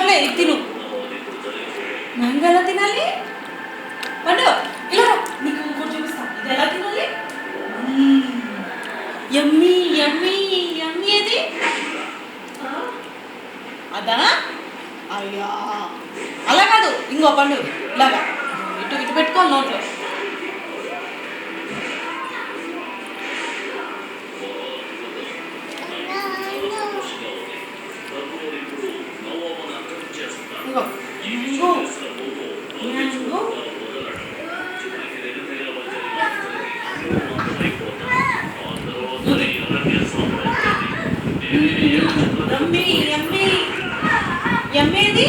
తినాలి, ఇది తిను. మ్యాంగో ఎలా తినాలి? పండు ఇలా నీకు ఇంకోటి చూపిస్తాను. ఇది ఎలా తినాలి? యమ్మీ యమ్మీ యమ్మీ. అది అదా? అయ్యా అలా కాదు, ఇంకో పండు ఇలాగా ఇటు ఇటు పెట్టుకోవాలి నోట్లో. ఇంకో మ్యాంగో మ్యాంగో. యమ్మీ యమ్మీ యమ్మీ. అది